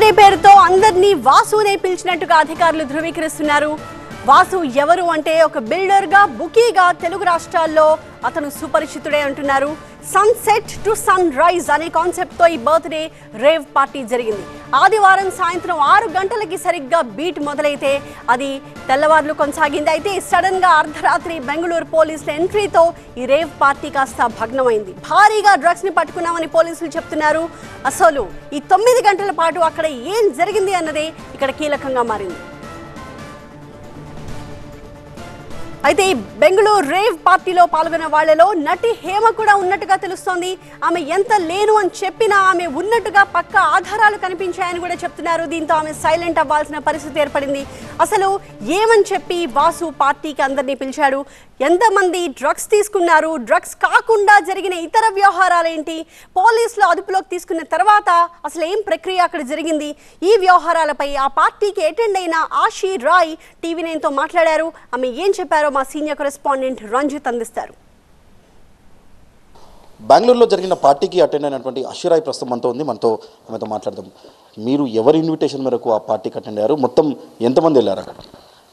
అనే పేరుతో అందర్నీ వాసునే పిలిచినట్టుగా అధికారులు ధృవీకరిస్తున్నారు. వాసు ఎవరు అంటే ఒక బిల్డర్ గా బుకీగా తెలుగు రాష్ట్రాల్లో అతను సుపరిచితుడే అంటున్నారు. సన్సెట్ టు సన్ రైజ్ అనే కాన్సెప్ట్ తో ఈ బర్త్డే రేవ్ పార్టీ జరిగింది. ఆదివారం సాయంత్రం 6 గంటలకి సరిగ్గా బీట్ మొదలైతే అది తెల్లవారులు కొనసాగింది. అయితే సడన్ గా అర్ధరాత్రి బెంగళూరు పోలీసుల ఎంట్రీతో ఈ రేవ్ పార్టీ కాస్త భగ్నమైంది. భారీగా డ్రగ్స్ ని పట్టుకున్నామని పోలీసులు చెప్తున్నారు. అసలు ఈ 9 గంటల పాటు అక్కడ ఏం జరిగింది అన్నదే ఇక్కడ కీలకంగా మారింది. అయితే బెంగళూరు రేవ్ పార్టీలో పాల్గొన్న వాళ్లలో నటి హేమ కూడా ఉన్నట్టుగా తెలుస్తోంది. ఆమె ఎంత లేను అని చెప్పినా ఆమె ఉన్నట్టుగా పక్క ఆధారాలు కనిపించాయని కూడా చెప్తున్నారు. దీంతో ఆమె సైలెంట్ అవ్వాల్సిన పరిస్థితి ఏర్పడింది. అసలు ఏమని చెప్పి వాసు పార్టీకి అందరినీ పిలిచాడు, ఎంతమంది డ్రగ్స్ తీసుకున్నారు, డ్రగ్స్ కాకుండా జరిగిన ఇతర వ్యవహారాలేంటి, పోలీసులు అదుపులోకి తీసుకున్న తర్వాత అసలు ఏం ప్రక్రియ అక్కడ జరిగింది, ఈ వ్యవహారాలపై ఆ పార్టీకి అటెండ్ అయిన ఆశీ రాయ్ TV9 తో మాట్లాడారు. ఆమె ఏం చెప్పారో మా సీనియర్ కరెస్పాండెంట్ రంజిత్ అందిస్తారు. బెంగళూరులో జరిగిన పార్టీకి అటెండ్ అయినటువంటి ఆశీరాయ్ ప్రస్తుతం మనతో ఉంది. ఆమెతో మాట్లాడదాం. మీరు ఎవరి ఇన్విటేషన్ మేరకు ఆ పార్టీకి అటెండ్ అయ్యారు? మొత్తం ఎంతమంది వెళ్ళారు అక్కడ?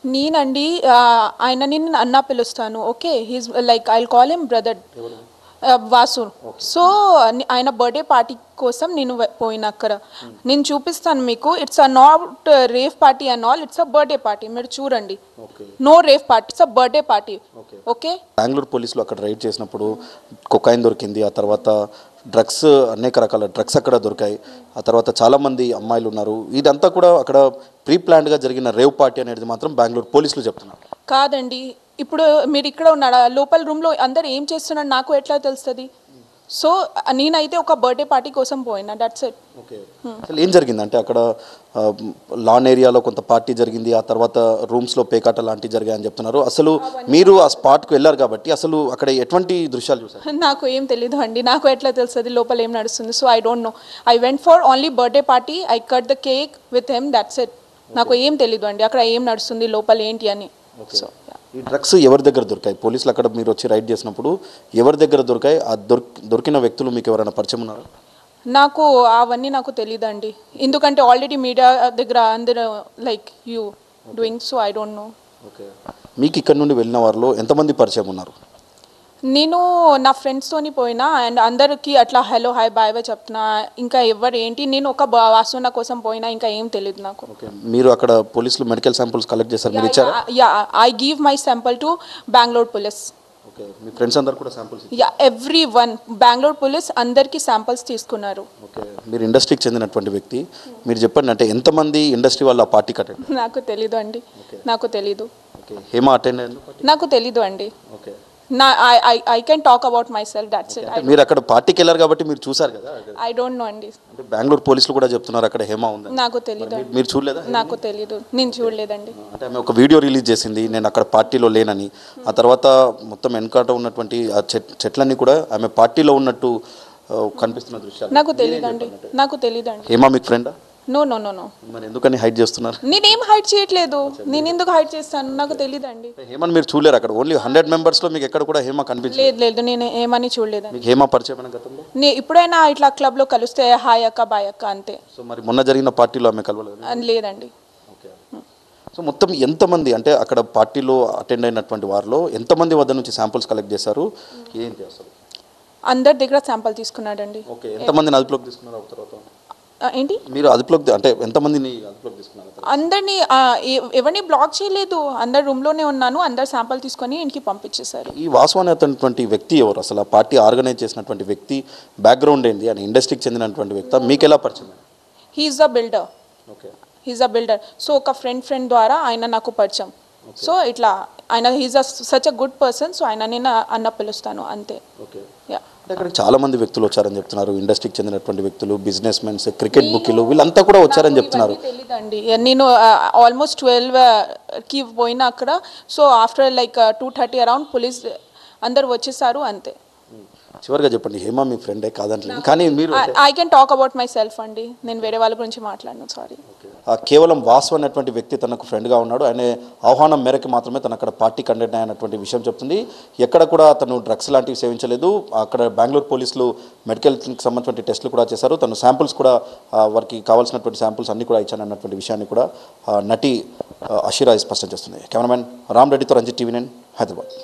నేనండి ఆయనని అన్నా పిలుస్తాను. Okay, he's like I call him brother Vasu. So ఆయన బర్త్డే పార్టీ కోసం నేను పోయిన అక్కడ నేను చూపిస్తాను మీకు. It's a not rave party and all, it's a birthday party. మీరు చూడండి, no rave party, it's a birthday party. Okay, Bengaluru పోలీసులు అక్కడ రైడ్ చేసినప్పుడు కొకైన్ దొరికింది, ఆ తర్వాత డ్రగ్స్, అనేక రకాల డ్రగ్స్ అక్కడ దొరికాయి, ఆ తర్వాత చాలామంది అమ్మాయిలు ఉన్నారు. ఇదంతా కూడా అక్కడ ప్రీ ప్లాన్డ్గా జరిగిన రేవ్ పార్టీ అనేది మాత్రం బెంగళూరు పోలీసులు చెప్తున్నారు. కాదండి, ఇప్పుడు మీరు ఇక్కడ ఉన్నాడా, లోపల రూమ్లో అందరు ఏం చేస్తున్నారు నాకు ఎట్లా తెలుస్తుంది? సో నేనైతే ఒక బర్త్డే పార్టీ కోసం పోయినా, దట్స్ ఇట్. ఓకే, అసలు ఏం జరిగిందంటే అక్కడ లాన్ ఏరియాలో కొంత పార్టీ జరిగింది, ఆ తర్వాత రూమ్స్లో పేకాట లాంటివి జరిగాయని చెప్తున్నారు. అసలు మీరు ఆ స్పాట్కు వెళ్ళారు కాబట్టి అసలు అక్కడ ఎటువంటి దృశ్యాలు చూసారు? నాకు ఏం తెలీదు అండి, నాకు ఎట్లా తెలుస్తుంది లోపల ఏం నడుస్తుంది? So I don't know. I went for only birthday party, I cut the cake with him, that's it. నాకు ఏం తెలీదు అండి అక్కడ ఏం నడుస్తుంది లోపల ఏంటి అని. సో ఈ డ్రగ్స్ ఎవరి దగ్గర దొరికాయి? పోలీసులు అక్కడ మీరు వచ్చి రైడ్ చేసినప్పుడు ఎవరి దగ్గర దొరికాయి? ఆ దొరికిన వ్యక్తులు మీకు ఎవరైనా పరిచయం ఉన్నారు? నాకు అవన్నీ నాకు తెలియదండి, ఎందుకంటే ఆల్రెడీ మీడియా దగ్గర అందరూ like you doing, so I don't know. Okay, మీకు ఇక్కడ నుండి వెళ్ళిన వారిలో ఎంతమంది పరిచయం ఉన్నారు? నేను నా ఫ్రెండ్స్తోని పోయినా అండ్ అందరికీ అట్లా హలో హాయ్ బాయ్ బాయ్ చెప్తున్నా. ఇంకా ఎవరు ఏంటి, నేను ఒక వాసున కోసం పోయినా, ఇంకా ఏం తెలియదు నాకు. ఓకే, మీరు అక్కడ పోలీసులు మెడికల్ శాంపుల్స్ కలెక్ట్ చేశారు, మీరు ఇచ్చారా? Yeah, I give my sample to Bengaluru police. Okay, me friends అందరు కూడా samples? Yeah, every one. Bengaluru police అందరికీ శాంపుల్స్ తీసుకున్నారు. ఓకే, మీరు ఇండస్ట్రీకి చెందినటువంటి వ్యక్తి, మీరు చెప్పండి, అంటే ఎంతమంది ఇండస్ట్రీ వాళ్ళు ఆ పార్టీకి అటెండ్? నాకు తెలీదు అండి, నాకు తెలీదు. ఓకే, హేమ అటెండ్ అయ్యింది? నాకు తెలీదు అండి. Okay, I can talk about myself, that's it. మీరు అక్కడ పార్టీకి వెళ్ళారు కాబట్టి మీరు చూసారు కదా? I don't know అండి. అంటే బెంగళూరు పోలీసులు కూడా చెప్తున్నారు అక్కడ హేమ ఉంది. నాకు తెలీదు. మీరు చూడలేదా? నాకు తెలీదు, నేను చూడలేదండి. అంటే ఆమె ఒక వీడియో రిలీజ్ చేసింది, నేను అక్కడ పార్టీలో లేనని. ఆ తర్వాత మొత్తం వెనకాట ఉన్నటువంటి ఆ చెట్లన్నీ కూడా ఆమె పార్టీలో ఉన్నట్టు కనిపిస్తున్న దృశ్యాలు. నాకు తెలీదండి, నాకు తెలీదండి. హేమ మీకు ఫ్రెండా? No no no no. మరి ఎందుకని హైడ్ చేస్తున్నారు? నేనేం హైడ్ చేయట్లేదు, నేను ఎందుకు హైడ్ చేస్తాను? నాకు తెలీదండి. హేమని మీరు చూడలేరు అక్కడ? ఓన్లీ 100 మెంబర్స్లో మీకు ఎక్కడ కూడా హేమ కనిపించలేదు? లేదు లేదు, నేను ఏమని చూడలేదండి. మీకు హేమ పరిచయమైన గతంలో? ఇప్పుడైనా ఇట్లా క్లబ్లో కలిస్తే హాయ్ అక్క బాయ్ అక్క అంతే. సో మరి మొన్న జరిగిన పార్టీలో ఆమె కలవలేదు? లేదండి. ఓకే, సో మొత్తం ఎంతమంది, అంటే అక్కడ పార్టీలో అటెండ్ అయినటువంటి వారిలో ఎంతమంది వద్ద నుంచి శాంపుల్స్ కలెక్ట్ చేశారు, ఏం చేస్తారు? అందరి దగ్గర శాంపుల్ తీసుకున్నాడండి. ఓకే, ఎంతమందిని అదుపులోకి తీసుకున్నారు తర్వాత? ఏంటి మీరు అదుపులోకి, అంటే ఎంతమందిని అదుపులోకి తీసుకున్నారు? అందరినీ, ఎవరిని బ్లాక్ చేయలేదు, అందరు రూమ్లోనే ఉన్నాను, అందరు శాంపుల్ తీసుకొని ఇంటికి పంపించేశారు. ఈ వాసు అనేటువంటి వ్యక్తి ఎవరు? అసలు ఆ పార్టీ ఆర్గనైజ్ చేసినటువంటి వ్యక్తి బ్యాక్గ్రౌండ్ ఏంటి? అని ఇండస్ట్రీకి చెందినటువంటి వ్యక్తి, మీకు ఎలా పరిచయం? He's a builder. Okay, he's a builder. So ఒక ఫ్రెండ్ ద్వారా ఆయన నాకు పరిచయం. సో ఇట్లా ఆయన he's such a good person, so ఆయన నేను అన్న పిలుస్తాను అంతే. Okay, yeah. అంటే అక్కడ చాలా మంది వ్యక్తులు వచ్చారని చెప్తున్నారు, ఇండస్ట్రీకి చెందినటువంటి వ్యక్తులు, బిజినెస్ మెన్స్, క్రికెట్ బుకీలు, వీళ్ళంతా కూడా వచ్చారని చెప్తున్నారు. తెలీదండి, నేను ఆల్మోస్ట్ 12కి పోయినా అక్కడ. So after like 2:30 around police అందరు వచ్చేసారు అంతే. చివరిగా చెప్పండి, హేమ మీ ఫ్రెండే కాదంటలేదు, కానీ మీరు I can talk about my self అండి, నేను వేరే వాళ్ళ గురించి మాట్లాడను, సారీ. కేవలం వాసు అనేటువంటి వ్యక్తి తనకు ఫ్రెండ్గా ఉన్నాడు. ఆయన ఆహ్వానం మేరకు మాత్రమే తను అక్కడ పార్టీ కండక్ట్ అయినటువంటి విషయం చెప్తుంది. ఎక్కడ కూడా తను డ్రగ్స్ లాంటివి సేవించలేదు. అక్కడ బెంగళూరు పోలీసులు మెడికల్కి సంబంధించిన టెస్టులు కూడా చేశారు. తను శాంపుల్స్ కూడా వారికి కావాల్సినటువంటి శాంపుల్స్ అన్నీ కూడా ఇచ్చాను అన్నటువంటి విషయాన్ని కూడా నటి అషిరా స్పష్టం చేస్తుంది. కెమెరామెన్ రామ్ రెడ్డితో రంజిత్, TV9 హైదరాబాద్.